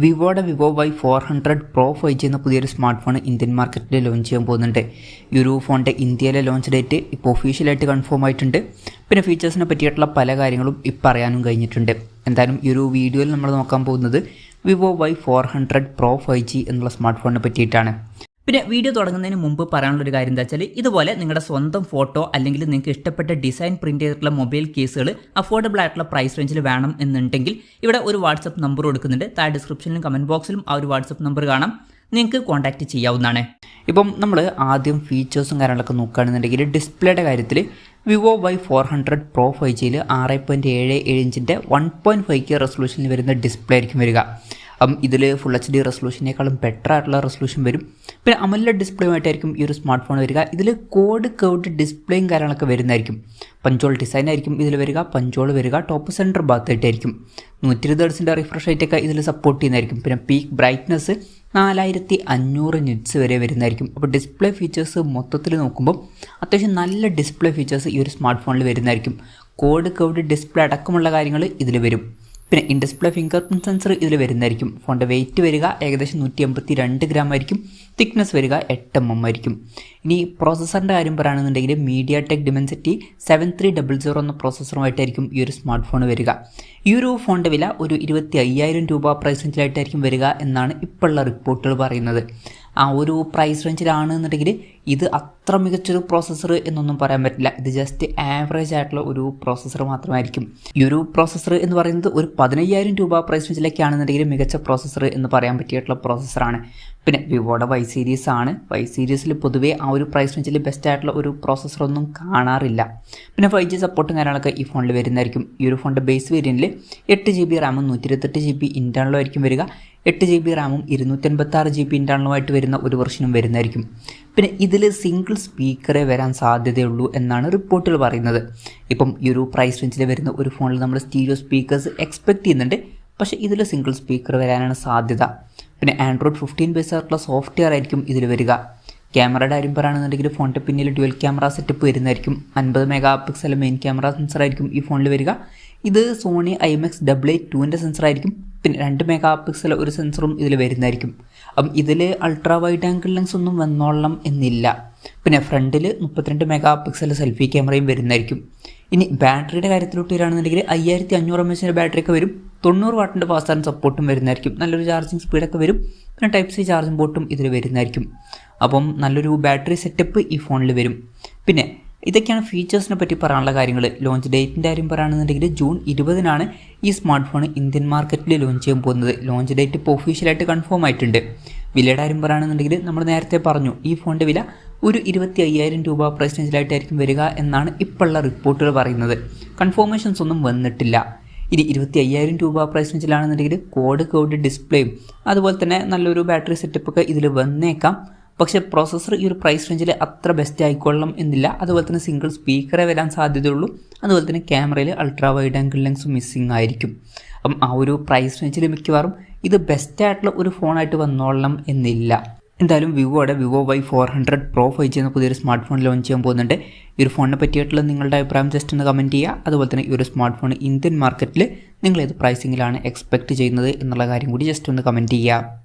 വിവോയുടെ Vivo Y400 Pro 5G എന്ന പുതിയൊരു smart phone Indian മാർക്കറ്റിൽ ലോഞ്ച് ചെയ്യാൻ പോകുന്നുണ്ട്. ഈ ഒരു ഫോണിൻ്റെ ഇന്ത്യയിലെ ലോഞ്ച് ഡേറ്റ് ഇപ്പോൾ ഒഫീഷ്യലായിട്ട് കൺഫേം ആയിട്ടുണ്ട്. പിന്നെ ഫീച്ചേഴ്സിനെ പറ്റിയിട്ടുള്ള പല കാര്യങ്ങളും ഇപ്പോൾ അറിയാനും കഴിഞ്ഞിട്ടുണ്ട്. എന്തായാലും ഈ ഒരു വീഡിയോയിൽ നമ്മൾ നോക്കാൻ പോകുന്നത് വിവോ Y400 Pro 5G എന്നുള്ള സ്മാർട്ട് ഫോണിനെ പറ്റിയിട്ടാണ്. പിന്നെ വീഡിയോ തുടങ്ങുന്നതിന് മുമ്പ് പറയാനുള്ളൊരു കാര്യം എന്താ വെച്ചാൽ, ഇതുപോലെ നിങ്ങളുടെ സ്വന്തം ഫോട്ടോ അല്ലെങ്കിൽ നിങ്ങൾക്ക് ഇഷ്ടപ്പെട്ട ഡിസൈൻ പ്രിന്റ് ചെയ്തിട്ടുള്ള മൊബൈൽ കേസുകൾ അഫോർഡബിൾ ആയിട്ടുള്ള പ്രൈസ് റേഞ്ചിൽ വേണം എന്നുണ്ടെങ്കിൽ ഇവിടെ ഒരു വാട്സപ്പ് നമ്പർ കൊടുക്കുന്നുണ്ട്. താഴെ ഡിസ്ക്രിപ്ഷനിലും കമൻറ്റ് ബോക്സിലും ആ ഒരു വാട്സപ്പ് നമ്പർ കാണാം, നിങ്ങൾക്ക് കോൺടാക്റ്റ് ചെയ്യാവുന്നതാണ്. ഇപ്പം നമ്മൾ ആദ്യം ഫീച്ചേഴ്സും കാര്യങ്ങളൊക്കെ നോക്കുകയാണെന്നുണ്ടെങ്കിൽ ഡിസ്പ്ലേയുടെ കാര്യത്തിൽ വിവോ Y400 Pro 5Gയിൽ 6.77 ഇഞ്ചിൻ്റെ 1.5K റെസൊല്യൂഷനിൽ വരുന്ന ഡിസ്പ്ലേ ആയിരിക്കും വരിക. ഇതിൽ ഫുൾ HD റെസൊല്യൂഷനേക്കാളും ബെറ്റർ ആയിട്ടുള്ള റെസൊല്യൂഷൻ വരും. പിന്നെ AMOLED ഡിസ്പ്ലേയുമായിട്ടായിരിക്കും ഈ ഒരു സ്മാർട്ട് ഫോൺ വരിക. ഇതിൽ കോഡ് കർവ്ഡ് ഡിസ്പ്ലേയും കാര്യങ്ങളൊക്കെ വരുന്നതായിരിക്കും. പഞ്ചോൾ ഡിസൈൻ ആയിരിക്കും ഇതിൽ വരിക. പഞ്ചോൾ വരിക ടോപ്പ് സെൻറ്റർ ഭാഗത്തായിട്ടായിരിക്കും. 120 ഹെർട്സിൻ്റെ റിഫ്രഷ് റേറ്റൊക്കെ ഇതിൽ സപ്പോർട്ട് ചെയ്യുന്നതായിരിക്കും. പിന്നെ പീക്ക് ബ്രൈറ്റ്നസ് 4500 നിറ്റ്സ് വരെ വരുന്നതായിരിക്കും. അപ്പോൾ ഡിസ്പ്ലേ ഫീച്ചേഴ്സ് മൊത്തത്തിൽ നോക്കുമ്പോൾ അത്യാവശ്യം നല്ല ഡിസ്പ്ലേ ഫീച്ചേഴ്സ് ഈ ഒരു സ്മാർട്ട് ഫോണിൽ വരുന്നതായിരിക്കും. കോഡ് കർവ്ഡ് ഡിസ്പ്ലേ അടക്കമുള്ള കാര്യങ്ങൾ ഇതിൽ വരും. പിന്നെ in display finger print sensor ഇതിൽ വരുന്നതായിരിക്കും. ഫോണിൻ്റെ വെയിറ്റ് വരിക ഏകദേശം 182 ഗ്രാം ആയിരിക്കും. തിക്നെസ് വരിക 8 mm ആയിരിക്കും. ഇനി പ്രോസസ്സറിൻ്റെ കാര്യം പറയുകയാണെന്നുണ്ടെങ്കിൽ MediaTek Dimensity 7300 എന്ന പ്രോസസ്സറുമായിട്ടായിരിക്കും ഈ ഒരു സ്മാർട്ട് ഫോൺ വരിക. ഈ ഒരു ഫോണിൻ്റെ വില ഒരു 25,000 രൂപ പ്രൈസ് റേഞ്ചിലായിട്ടായിരിക്കും വരിക എന്നാണ് ഇപ്പോഴുള്ള റിപ്പോർട്ടുകൾ പറയുന്നത്. ആ ഒരു പ്രൈസ് റേഞ്ചിലാണെന്നുണ്ടെങ്കിൽ ഇത് അത്ര മികച്ചൊരു പ്രോസസ്സർ എന്നൊന്നും പറയാൻ പറ്റില്ല. ഇത് ജസ്റ്റ് ആവറേജ് ആയിട്ടുള്ള ഒരു പ്രോസസ്സർ മാത്രമായിരിക്കും. ഈ ഒരു പ്രോസസ്സർ എന്ന് പറയുന്നത് ഒരു 15,000 രൂപ പ്രൈസ് റേഞ്ചിലേക്കാണെന്നുണ്ടെങ്കിൽ മികച്ച പ്രോസസ്സർ എന്ന് പറയാൻ പറ്റിയിട്ടുള്ള പ്രോസസ്സറാണ്. പിന്നെ വിവോയുടെ Y സീരീസ് ആണ്. Y സീരീസിൽ പൊതുവേ ആ ഒരു പ്രൈസ് റേഞ്ചിൽ ബെസ്റ്റ് ആയിട്ടുള്ള ഒരു പ്രോസസ്സറൊന്നും കാണാറില്ല. പിന്നെ 5G സപ്പോർട്ടും കാര്യങ്ങളൊക്കെ ഈ ഫോണിൽ വരുന്നതായിരിക്കും. ഈ ഒരു ഫോണിൻ്റെ ബേസ് വേരിയൻറ്റിൽ 8GB റാമും 128GB ഇൻറ്റേർണലും ആയിരിക്കും വരിക. 8GB റാമും 256GB ഇൻറ്റേർണലുമായിട്ട് വരുന്ന ഒരു വെർഷനും വരുന്നതായിരിക്കും. പിന്നെ ഇതിൽ സിംഗിൾ സ്പീക്കറേ വരാൻ സാധ്യതയുള്ളൂ എന്നാണ് റിപ്പോർട്ടുകൾ പറയുന്നത്. ഇപ്പം ഈ ഒരു പ്രൈസ് റേഞ്ചിൽ വരുന്ന ഒരു ഫോണിൽ നമ്മൾ സ്റ്റീരിയോ സ്പീക്കേഴ്സ് എക്സ്പെക്റ്റ് ചെയ്യുന്നുണ്ട്. പക്ഷേ ഇതിൽ സിംഗിൾ സ്പീക്കർ വരാനാണ് സാധ്യത. പിന്നെ Android 15 ബേസ് ആയിട്ടുള്ള സോഫ്റ്റ്വെയർ ആയിരിക്കും ഇതിൽ വരിക. ക്യാമറയുടെ കാര്യം പറയുകയാണെന്നുണ്ടെങ്കിൽ ഫോണിൻ്റെ പിന്നിൽ ഡ്യുവൽ ക്യാമറ സെറ്റപ്പ് വരുന്നതായിരിക്കും. 50 മെഗാ മെയിൻ ക്യാമറ സെൻസർ ആയിരിക്കും ഈ ഫോണിൽ വരിക. ഇത് സോണി IMX882ൻ്റെ സെൻസറായിരിക്കും. പിന്നെ 2 മെഗാ ഒരു സെൻസറും ഇതിൽ വരുന്നതായിരിക്കും. അപ്പം ഇതിൽ അൾട്രാ വൈഡ് ആംഗിൾ ലെൻസ് ഒന്നും വന്നോളണം എന്നില്ല. പിന്നെ ഫ്രണ്ടിൽ 32 മെഗാ സെൽഫി ക്യാമറയും വരുന്നതായിരിക്കും. ഇനി ബാറ്ററിയുടെ കാര്യത്തിലോട്ട് വരികയാണെന്നുണ്ടെങ്കിൽ 5500 mAh ബാറ്ററിയൊക്കെ വരും. 90 വാട്ടിൻ്റെ ഫാസ്റ്റ് ചാർജിങ് സപ്പോർട്ടും വരുന്നതായിരിക്കും. നല്ലൊരു ചാർജിങ് സ്പീഡൊക്കെ വരും. പിന്നെ Type-C ചാർജിങ് പോർട്ടും ഇതിൽ വരുന്നതായിരിക്കും. അപ്പം നല്ലൊരു ബാറ്ററി സെറ്റപ്പ് ഈ ഫോണിൽ വരും. പിന്നെ ഇതൊക്കെയാണ് ഫീച്ചേഴ്സിനെ പറ്റി പറയാനുള്ള കാര്യങ്ങൾ. ലോഞ്ച് ഡേറ്റിൻ്റെ കാര്യം പറയുകയാണെന്നുണ്ടെങ്കിൽ June 20 ഈ സ്മാർട്ട് ഫോൺ ഇന്ത്യൻ മാർക്കറ്റിൽ ലോഞ്ച് ചെയ്യാൻ പോകുന്നത്. ലോഞ്ച് ഡേറ്റ് ഇപ്പോൾ ഒഫീഷ്യലായിട്ട് കൺഫേം ആയിട്ടുണ്ട്. വിലയുടെ കാര്യം പറയുകയാണെന്നുണ്ടെങ്കിൽ നമ്മൾ നേരത്തെ പറഞ്ഞു, ഈ ഫോണിൻ്റെ വില ഒരു 25,000 രൂപ പ്രൈസ് റേഞ്ചിലായിട്ടായിരിക്കും വരിക എന്നാണ് ഇപ്പോഴുള്ള റിപ്പോർട്ടുകൾ പറയുന്നത്. കൺഫർമേഷൻസ് ഒന്നും വന്നിട്ടില്ല. ഇനി 25,000 രൂപ പ്രൈസ് റേഞ്ചിലാണെന്നുണ്ടെങ്കിൽ കോഡ് കർവ്ഡ് ഡിസ്പ്ലേയും അതുപോലെ തന്നെ നല്ലൊരു ബാറ്ററി സെറ്റപ്പൊക്കെ ഇതിൽ വന്നേക്കാം. പക്ഷേ പ്രോസസ്സർ ഈ ഒരു പ്രൈസ് റേഞ്ചിൽ അത്ര ബെസ്റ്റ് ആയിക്കൊള്ളണം എന്നില്ല. അതുപോലെ തന്നെ സിംഗിൾ സ്പീക്കറേ വരാൻ സാധ്യതയുള്ളൂ. അതുപോലെ തന്നെ ക്യാമറയിൽ ultra wide angle lens missing ആയിരിക്കും. അപ്പം ആ ഒരു പ്രൈസ് റേഞ്ചിൽ മിക്കവാറും ഇത് ബെസ്റ്റ് ആയിട്ടുള്ള ഒരു ഫോണായിട്ട് വന്നോളണം എന്നില്ല. എന്തായാലും വിവോയുടെ വിവോ Y400 Pro 5G എന്ന പുതിയൊരു സ്മാർട്ട് ഫോൺ ലോഞ്ച് ചെയ്യാൻ പോകുന്നുണ്ട്. ഈ ഒരു ഫോണിനെ പറ്റിയിട്ടുള്ള നിങ്ങളുടെ അഭിപ്രായം ജസ്റ്റ് ഒന്ന് കമൻറ്റ് ചെയ്യുക. അതുപോലെ തന്നെ ഈ ഒരു സ്മാർട്ട് ഫോൺ ഇന്ത്യൻ മാർക്കറ്റിൽ നിങ്ങൾ ഏത് പ്രൈസിങ്ങിലാണ് എക്സ്പെക്റ്റ് ചെയ്യുന്നത് എന്നുള്ള കാര്യം കൂടി ജസ്റ്റ് ഒന്ന് കമൻറ്റ് ചെയ്യുക.